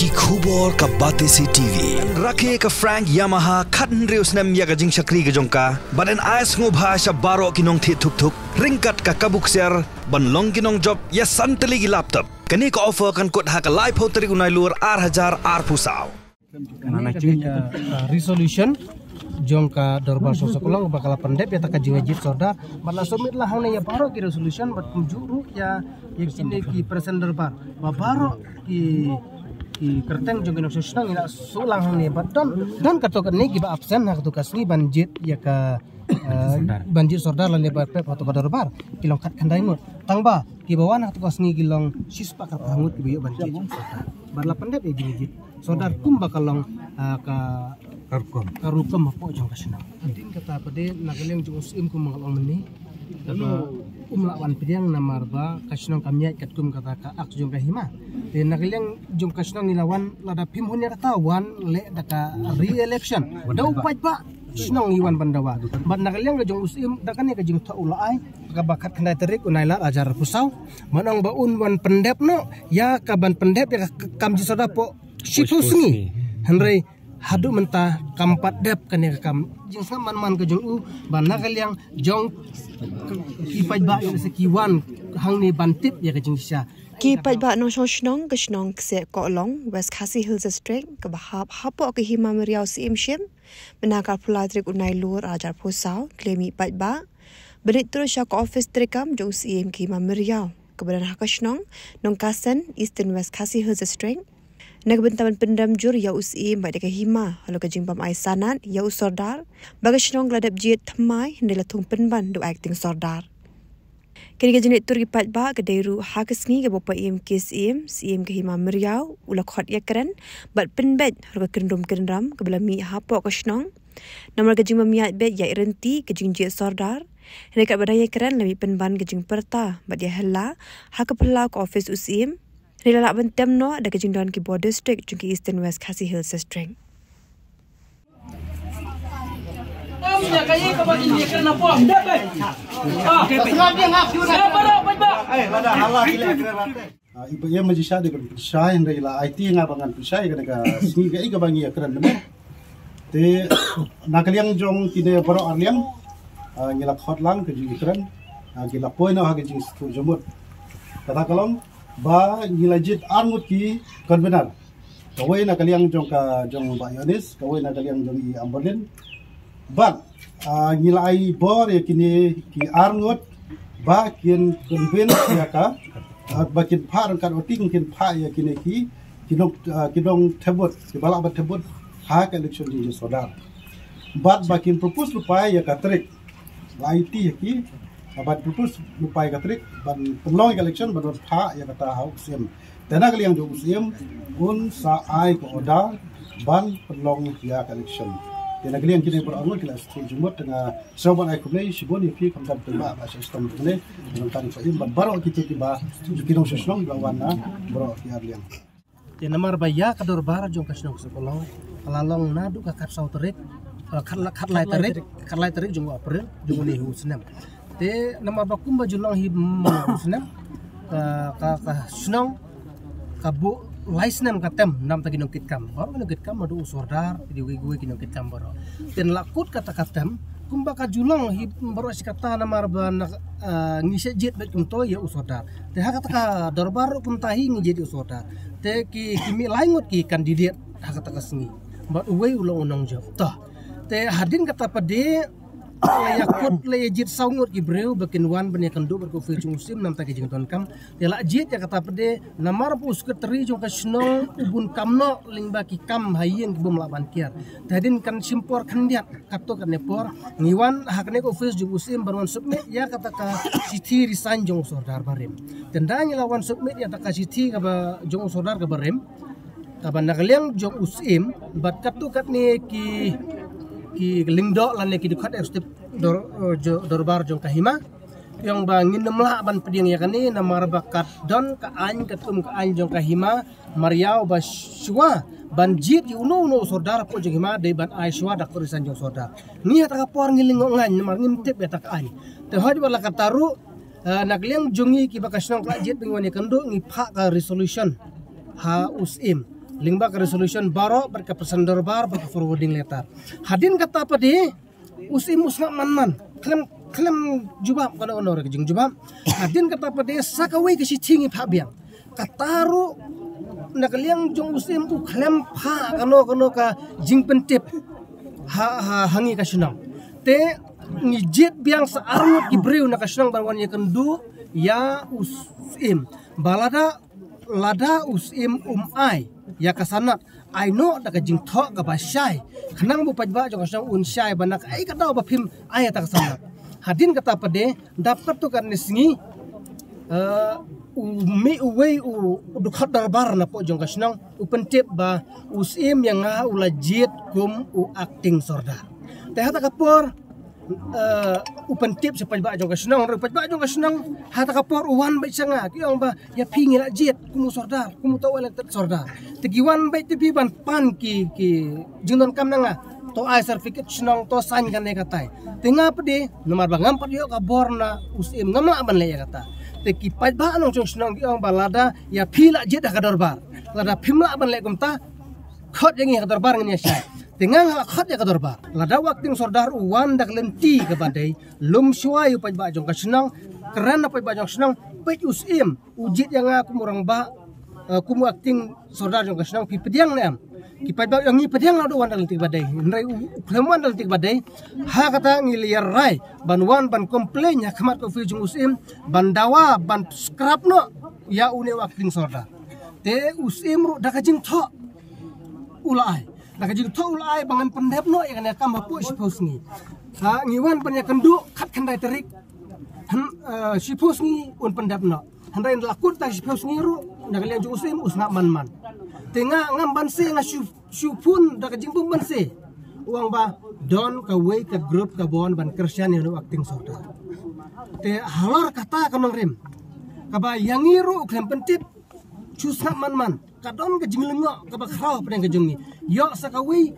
ki khubor ka Batesi TV rakhe ka Frank Yamaha khatn reus nam ya ka jing shakri ka jongka baden ais ngo bhasha baro kinong thi thuk thuk ringkat ka kabuk ser ban long kinong job ya santali gi laptop kani ka offer kan kot ha ka live hoteri unai lur 8000 ar pusaw resolution jongka dorbar sosokolong bakal pendep ya tak jingajit sorda bala somit lah hang ya baro ki resolution bat juru ya kini ki presenter bar baro ki kerteng jongka sosnang ina sulang hang ne bat dan katokan ni giba absen ha katukas ni banjit ya ka banjir sorda lan lebar pep atau ka dorbar kilong kat kandai mut tangba ki bawan katukas ni kilong sispa ka hangut ki biyo banjit barla pendep ya jingajit sodar kum bakalong ka karukom apa jong kasina din kata pade nagaleng jong usim kum mangalong meni kata lawan pediang namarba kasina kamya katkum kata ka ak jong kahima de nagaleng jong kasina nilawan lada pim hunya kata wan le daka re-election dau pat ba sinong iwan bandawa ban nagaleng jong usim dakan ka jong taulai ka bakat kandai terik unaila ajar pusau manang baun wan pendep no ya kaban pendep ya kamji soda po situsni henry hadu mentah kampat dep kan ya kam jing saman man ke jong u ban nakal yang jong kipai ba yang sekiwan hang ni bantip ya ke jing sia kipai ba no shonong ke shnong se ko long West Khasi Hills District ke bahap hapo ke himam riau sim shim menakal pulatrik unai lur ajar pusau klemi pai ba berit terus ke office trikam jong sim ke himam riau keberan hakashnong nong kasen Eastern West Khasi Hills District Nagbentaman pendam jur ya usi mbak deka hima halo kajing pam ai sanat ya usordar bagashnong gladap jiet thamai ndela thung penban do acting sordar kini kajing tur gipat ba kedairu hakasngi ke bopa im KSM CM ke hima meriau ula khot ya keren bat penbet halo kendom kendram ke belami hapo kashnong namar kajing mamiat bet ya irenti kajing jiet sordar nekat badaya keren lami penban kajing perta bat ya hela hakapela ke office usim Nilala bentem no ada kejingdon ki border district jungki Eastern West Khasi Hills District. Ibu yang majisya dengan pisah yang rela IT ngabangan pisah yang dengan sini ke bangi akran demi. Te nakaliang jong tidak baru arliang ngilak hotlang ke jingkran ngilak poin no hagi jing jumut. Kata kalong ba ngilajit armut ki konvenar kawai na kaliang jong ka jong ba yonis kawai na kaliang jong I ambolin ba ngilai bor ya kini ki arngut ba kin konven ya ka ba kin par kan oting kin pa ya kini ki kinong tebut ki bala ba tebut ha ka election di sodar ba kin propose lupai ya ka trik IT ya ki abat propose lupai katrik ban penlong election ban pha ya kata hau sim tena kali yang jong sim un sa ai ko oda ban penlong ya election tena kali yang kini berangun kila jumut dengan sobat ai kumai sibon ifi kamdam tema ba sistem ne dengan tani faim ban baro kita tiba kinong sesong lawana bro ya liang tena mar baya kador bar jong kasnong sekolong kalalong nadu ka karsau terik khatlai terik jong april jong ni husnam te nama bakum baju long hi musnam ka snong ka bu laisnam ka tem nam tagi nong kitkam baru nong kitkam madu usordar di gue kinong kitkam baru ten lakut kata katem kumba ka julong hi baru sikata nama ban ngise jet bet kumto ya usordar te hakata ka dorbar kum tahi ngije usordar te ki kimi laingut ki kandidat hakata ka sengi ba we ulong unong job toh te hadin kata pade yakut lejit saungut gibreu bakin wan benya kendu berku fejung sim nam tak jing ton kam tela jit ya kata pede namar pu sekretari jong kasno ubun kamno ling baki kam hayeng bom laban kiar tadin kan simpor kandiat kato kan nepor ngiwan hakne ko fes jung sim barwan submit ya kata ka siti resign jong sordar barem tendanya lawan submit ya tak siti ka jong sordar ka barem kaban nagliang jong usim bat katu kat ni ki lingdo lan ki dekat step dorbar jong kahima yang bangin nemlah ban pediang ya kani namar bakat don ka an katum ka an jong kahima mariau baswa banjit di uno sodar po jong hima de ban aiswa dak turisan jong sodar ni ta por ngiling ngan namar ngimtip ya tak an te hadi wala kataru nagliang jongi ki bakasnong klajit bingwani kendo ngi pha ka resolution ha usim lingba ke resolution baro berke pesan dorbar berke forwarding letter hadin kata apa di usim usnga man klem jubab kana ono ke jing jubab hadin kata apa di sakawai ke sitingi phabiang kataru nakaliang jong usim tu klem pha kano ka jing pentip hangi ka sunang te ngijit biang saarut ibreu nakasunang barwan ya kendu ya usim balada lada usim ai ya kasanat ai no da kajing tho ka basyai khanang bu pajba jong kasang unsyai banak ai kata ba phim ai ta kasanat hadin kata pade dapat tu kan nisngi umi uwei dukhat darbar na po jong kasang upentip ba usim yang ulajit kum acting sorda teh hata kapor upentip sepajba jong kasang pajba jong kasang hata kapor uwan bai sanga kiong ba ya pingi la jet kumu sordar kumu to wala sordar tegiwan bai tibi ban pan ki jingdon kam nanga to ai certificate snong to sign kan ne katai tenga pede nomor bangam pad yo kaborna usim ngamla ban le ya kata te ki pajba anong jong snong kiong balada ya pila jet ka dorbar lada pimla ban le kumta khot yang ya dorbar ngnya syai dengan khot ya dorbar lada wakting sordar uwan dak lenti ke badai lum syai pajba jong kasnang kerana pajba jong snong pej usim ujit yang aku murang ba kumu acting sordar jong kasnang pi pediang nem ki pajba yang ni pediang lado wan dal tik badai nrai ukleman dal tik badai ha kata ngiliar rai banwan ban komplain ya khamat ko fi jong usim ban dawa ban scrap no ya une acting sordar te usim ru dak jing tho ulai nak jing tho ulai bangan pendep no ya kan kam hapu sipos ni ha ngiwan panya kendu khat khandai terik sipos ni un pendep no handai lakut ta sipos ni ru nak lian jung usim usna man tengah ngam banse nga syupun dak jing pun banse uang ba don ka we ka grup ka bon ban kersian yang acting soda te halor kata kanong rim kaba yangiru klem pentip chusna man kadon ka jing lengo ka ba khaw pren ka jungi yo sakawi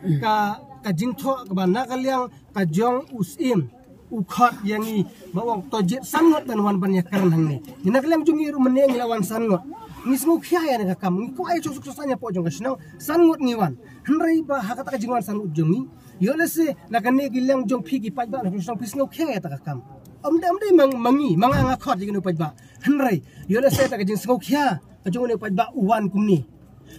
ka jing tho ka ba nakaliang ka jong usim ukhat yangi bawang tojet sangot dan wan ban yakar hang ni nakaliang jungi ru meneng lawan sangot ni semua khaya ya kam ni ko ay susuk susanya po jong kasnang sangut ngiwan henrai ba hakata ka jingwan sangut jungi yo lese nakane gilang jong phigi pajba na susang pisno khaya ta kam amde mangi manga nga khot jing no pajba henrai yo lese ta ka jing semua khaya ka jong ne pajba uwan kumni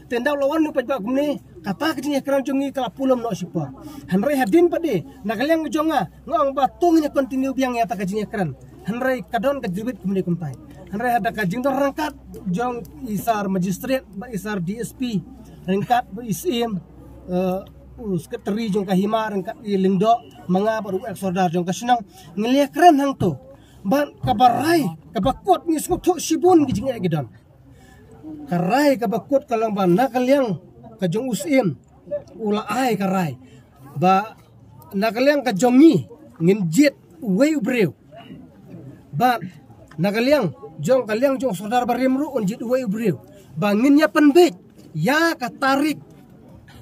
tendau lawan no pajba kumni kata ka jing ekran jungi kala pulom no sipa henrai hadin pade nakaliang jonga ngong ba tungnya continue biang ya ta ka jing ekran henrai kadon ka jibit kumni kumpai henrai ada ka jing rangkat jong isar magistrate isar DSP rangkat isim sekretari jong kahima rangkat lingdo manga baru eksordar jong kasenang ngelia keren hang to ban kabarai kabakot ni skut sibun gijing gidon karai kabakot kalang ban nakaliang ka jong usim ula ai karai ba nakaliang ka jongi nginjit wei ubreu ba nakaliang jong kaliang jong saudara barimru unjit uwe ubreu banginnya penbet ya katarik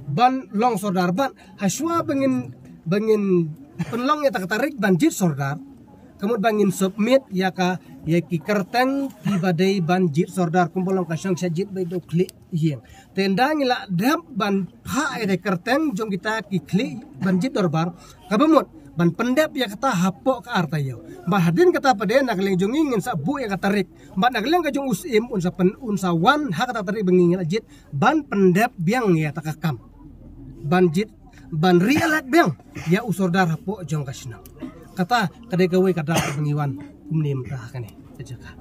ban long saudara ban haswa bangin penlong ya tak tarik banjit saudara kemudian bangin submit ya ki kerteng di badai banjit saudara kumpulong kasang sajit bedo klik yen tenda ngila dap ban pha ede kerteng jong kita ki klik banjit dorbar kabamut ban pendep ya kata hapok ke artayo mbah hadin kata pade nakling jonging ngin sabu ya kata rik mbah nakling ka jong usim unsa wan ha kata tarik bengingin ajit ban pendep biang ya takakam ban jit ban rialat biang ya usordar hapok jong kasna kata kade gawe kata bengiwan kumni mtah kane ejaka